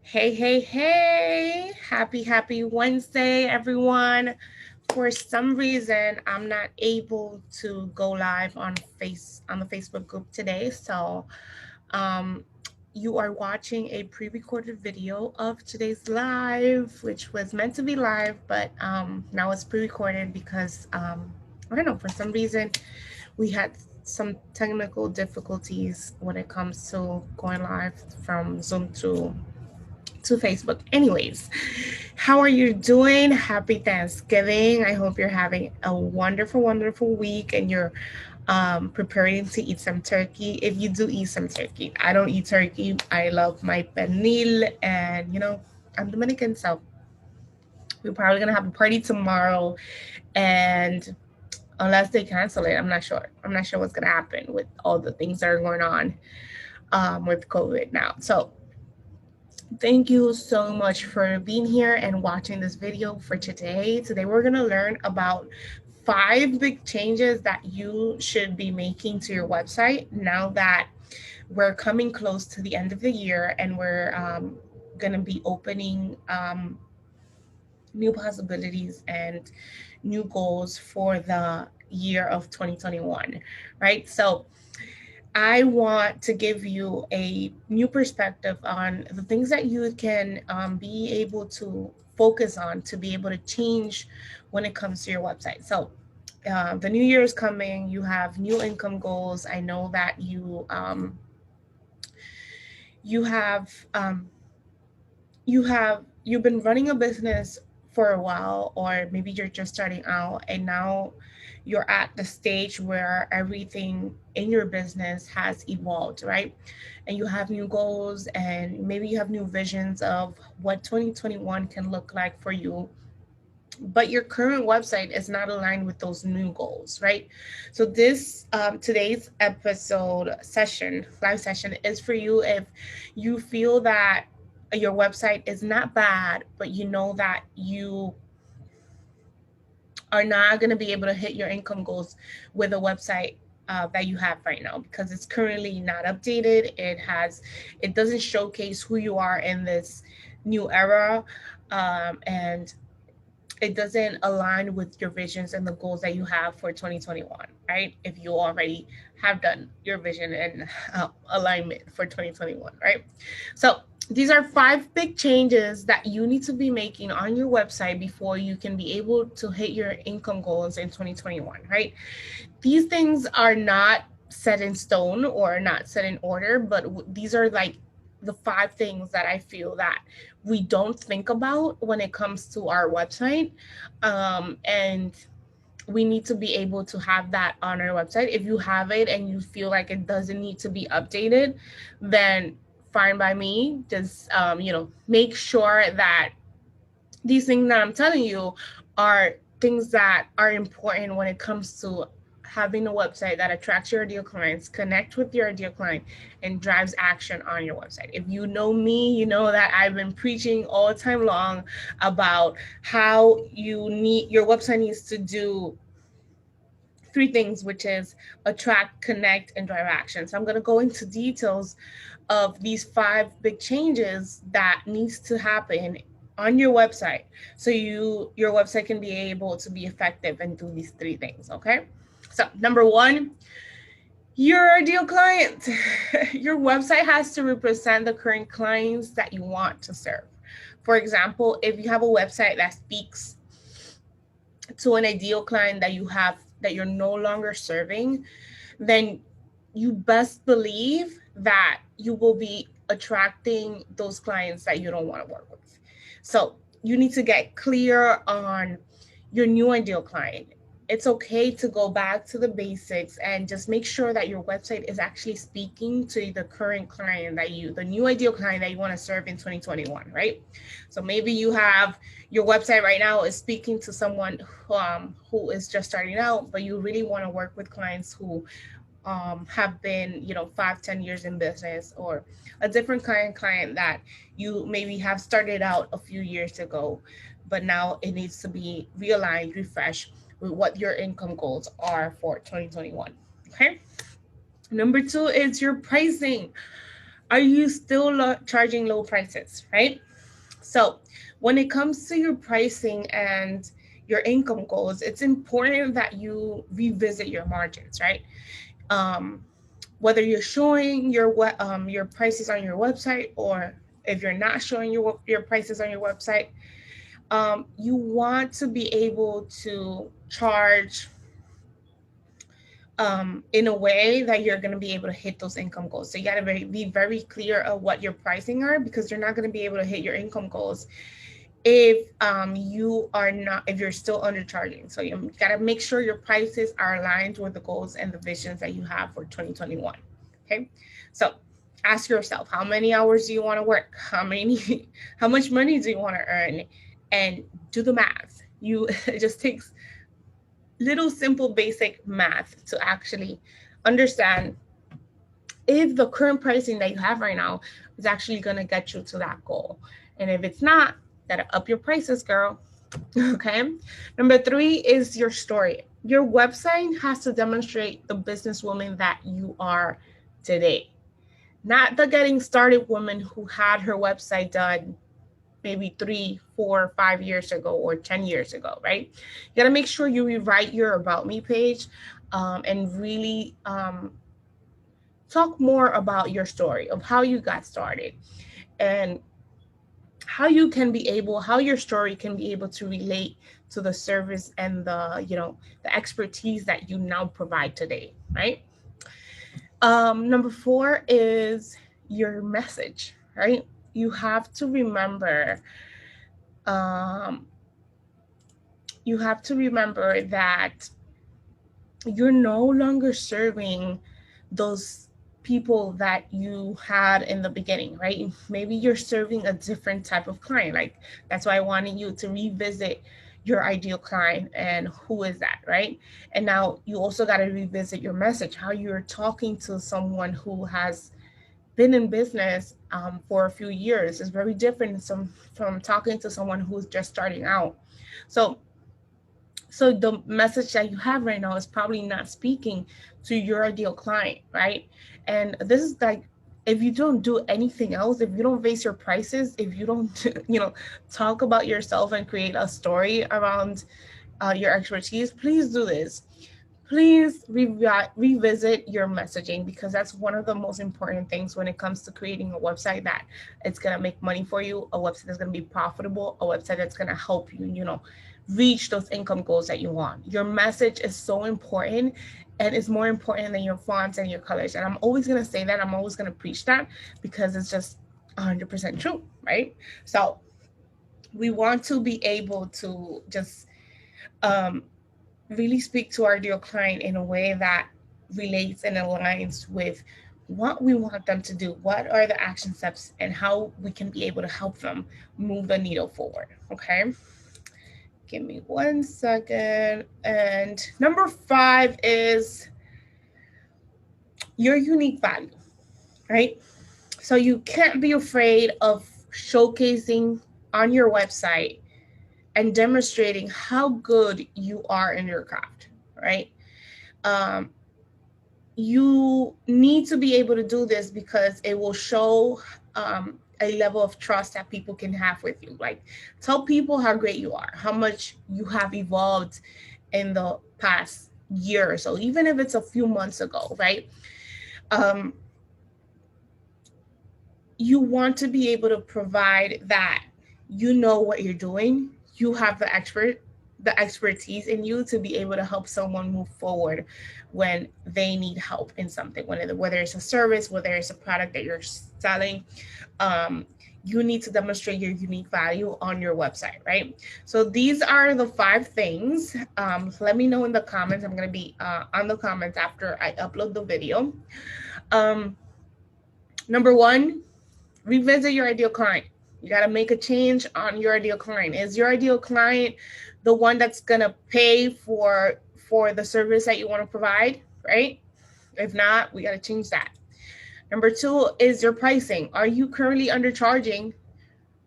Hey, hey, hey. Happy Wednesday, everyone. For some reason, I'm not able to go live on the Facebook group today. Um you are watching a pre-recorded video of today's live, which was meant to be live, but now it's pre-recorded because I don't know, for some reason we had some technical difficulties when it comes to going live from Zoom to Facebook. Anyways, how are you doing? Happy Thanksgiving. I hope you're having a wonderful week and you're preparing to eat some turkey. If you do eat some turkey, I don't eat turkey. I love my pernil, and I'm Dominican, so we're probably gonna have a party tomorrow. And unless they cancel it, I'm not sure. I'm not sure what's gonna happen with all the things that are going on with COVID now. So thank you so much for being here and watching this video for today. Today we're going to learn about 5 big changes that you should be making to your website now that we're coming close to the end of the year, and we're going to be opening new possibilities and new goals for the year of 2021, right? So I want to give you a new perspective on the things that you can be able to focus on to be able to change when it comes to your website. So, the new year is coming. You have new income goals. I know that you have you've been running a business for a while, or maybe you're just starting out, and now you're at the stage where everything in your business has evolved, right? And you have new goals, and maybe you have new visions of what 2021 can look like for you, but your current website is not aligned with those new goals, right? So this today's episode session live session is for you if you feel that your website is not bad, but you know that you are not going to be able to hit your income goals with a website that you have right now, because it's currently not updated. It doesn't showcase who you are in this new era, and it doesn't align with your visions and the goals that you have for 2021, right? If you already have done your vision and alignment for 2021, right? So these are 5 big changes that you need to be making on your website before you can be able to hit your income goals in 2021, right? These things are not set in stone or not set in order, but these are like the 5 things that I feel that we don't think about when it comes to our website. And we need to be able to have that on our website. If you have it and you feel like it doesn't need to be updated, then fine by me. Just make sure that these things that I'm telling you are things that are important when it comes to having a website that attracts your ideal clients, connect with your ideal client, and drives action on your website. If you know me, you know that I've been preaching all the time long about how your website needs to do 3 things, which is attract, connect, and drive action. So I'm going to go into details of these 5 big changes that needs to happen on your website so your website can be able to be effective and do these 3 things. Okay, so number one, your ideal client. Your website has to represent the current clients that you want to serve. For example, if you have a website that speaks to an ideal client that you have that you're no longer serving, then you best believe that you will be attracting those clients that you don't want to work with. So you need to get clear on your new ideal client. It's okay to go back to the basics and just make sure that your website is actually speaking to the current client the new ideal client that you want to serve in 2021, right? So maybe you have your website right now is speaking to someone who is just starting out, but you really want to work with clients who have been 5-10 years in business, or a different kind of client that you maybe have started out a few years ago, but now it needs to be realigned, refreshed with what your income goals are for 2021. Okay, number 2 is your pricing. Are you still charging low prices, right? So when it comes to your pricing and your income goals, it's important that you revisit your margins, right? Um, Whether you're showing your prices on your website, or if you're not showing your prices on your website, you want to be able to charge in a way that you're going to be able to hit those income goals. So you got to be very clear of what your pricing are, because you're not going to be able to hit your income goals if you are not, if you're still undercharging. So you got to make sure your prices are aligned with the goals and the visions that you have for 2021. Okay, so ask yourself, how many hours do you want to work? How much money do you want to earn? And do the math. It just takes little simple basic math to actually understand if the current pricing that you have right now is actually going to get you to that goal. And if it's not, gotta up your prices, girl. Okay. Number 3 is your story. Your website has to demonstrate the businesswoman that you are today, not the getting started woman who had her website done maybe 3, 4, 5 years ago or 10 years ago, right? You got to make sure you rewrite your About Me page, and really talk more about your story of how you got started, and how your story can be able to relate to the service and the expertise that you now provide today, right? Number 4 is your message, right? You have to remember um, that you're no longer serving those people that you had in the beginning, right? Maybe you're serving a different type of client. Like, that's why I wanted you to revisit your ideal client and who is that, right? And now you also got to revisit your message, how you're talking to someone who has been in business for a few years is very different from talking to someone who's just starting out. So the message that you have right now is probably not speaking to your ideal client, right? And this is like, if you don't do anything else, if you don't base your prices, if you don't talk about yourself and create a story around your expertise, please do this. Please revisit your messaging, because that's one of the most important things when it comes to creating a website that it's going to make money for you, a website that's going to be profitable, a website that's going to help you, reach those income goals that you want. Your message is so important, and it's more important than your fonts and your colors. And I'm always going to say that. I'm always going to preach that, because it's just 100% true, right? So we want to be able to just um, really speak to our ideal client in a way that relates and aligns with what we want them to do, what are the action steps, and how we can be able to help them move the needle forward. Okay, give me 1 second. And number 5 is your unique value, right? So you can't be afraid of showcasing on your website and demonstrating how good you are in your craft, right? um, you need to be able to do this, because it will show a level of trust that people can have with you. Like, tell people how great you are, how much you have evolved in the past year or so, even if it's a few months ago, right? um, you want to be able to provide that you know what you're doing, you have the expertise in you to be able to help someone move forward when they need help in something, whether it's a service, whether it's a product that you're selling. um, you need to demonstrate your unique value on your website, right? So these are the 5 things. Let me know in the comments. I'm going to be on the comments after I upload the video. um, Number 1, revisit your ideal client. You got to make a change on your ideal client. Is your ideal client the one that's going to pay for the service that you want to provide, right? If not, we got to change that. Number 2 is your pricing. Are you currently undercharging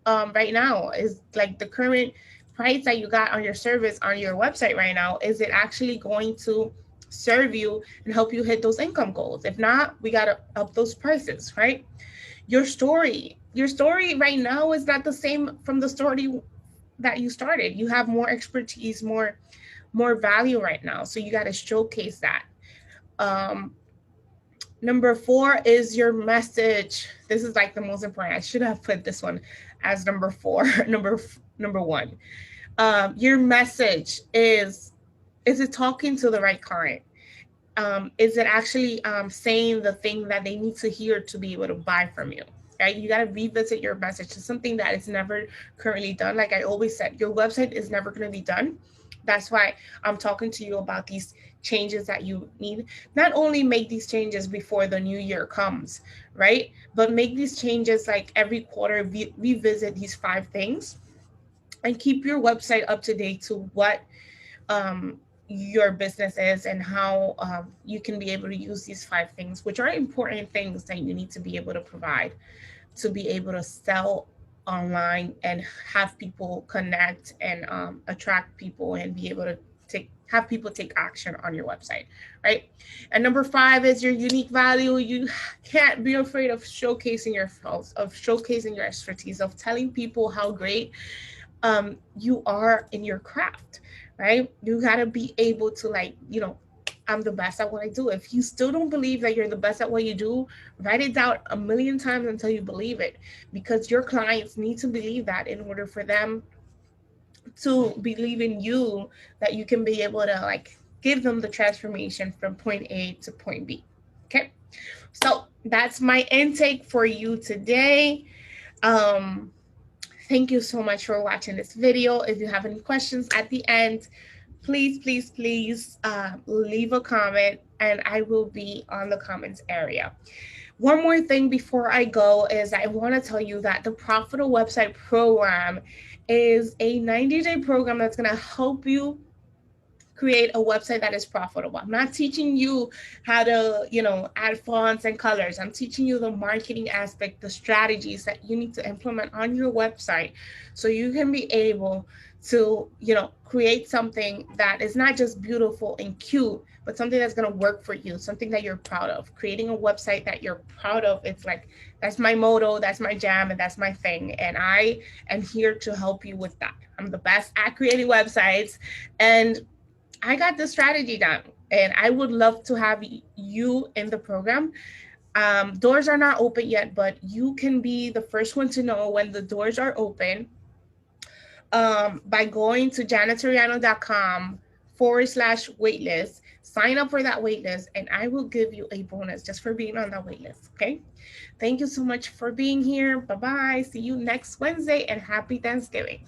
right now? Is like the current price that you got on your service on your website right now, is it actually going to serve you and help you hit those income goals? If not, we got to up those prices, right? Your story right now is not the same from the story that you started. You have more expertise, more value right now. So you got to showcase that. Um, Number four is your message. This is like the most important. I should have put this one as number four. Number one. Your message is it talking to the right client? Is it actually saying the thing that they need to hear to be able to buy from you? Right? You got to revisit your message. It's something that is never currently done. Like I always said, your website is never going to be done. That's why I'm talking to you about these changes that you need. Not only make these changes before the new year comes, right? But make these changes like every quarter, revisit these five things and keep your website up to date to what um, your business is and how you can be able to use these five things, which are important things that you need to be able to provide to be able to sell online and have people connect and attract people and be able to have people take action on your website, right? And number five is your unique value. You can't be afraid of showcasing yourself, of showcasing your expertise, of telling people how great you are in your craft, right? You got to be able to, like, I'm the best at what I do. If you still don't believe that you're the best at what you do, write it down a million times until you believe it, because your clients need to believe that in order for them to believe in you, that you can be able to like give them the transformation from point A to point B. Okay. So that's my intake for you today. Um, Thank you so much for watching this video. If you have any questions at the end, please leave a comment and I will be on the comments area. One more thing before I go is I want to tell you that the Profitable Website Program is a 90-day program that's going to help you create a website that is profitable. I'm not teaching you how to, add fonts and colors. I'm teaching you the marketing aspect, the strategies that you need to implement on your website so you can be able to, create something that is not just beautiful and cute, but something that's going to work for you, something that you're proud of. Creating a website that you're proud of. It's like, that's my motto, that's my jam, and that's my thing. And I am here to help you with that. I'm the best at creating websites, and I got the strategy down, and I would love to have you in the program. Doors are not open yet, but you can be the first one to know when the doors are open by going to janatoriano.com/waitlist. Sign up for that waitlist, and I will give you a bonus just for being on that waitlist. Okay. Thank you so much for being here. Bye bye. See you next Wednesday, and happy Thanksgiving.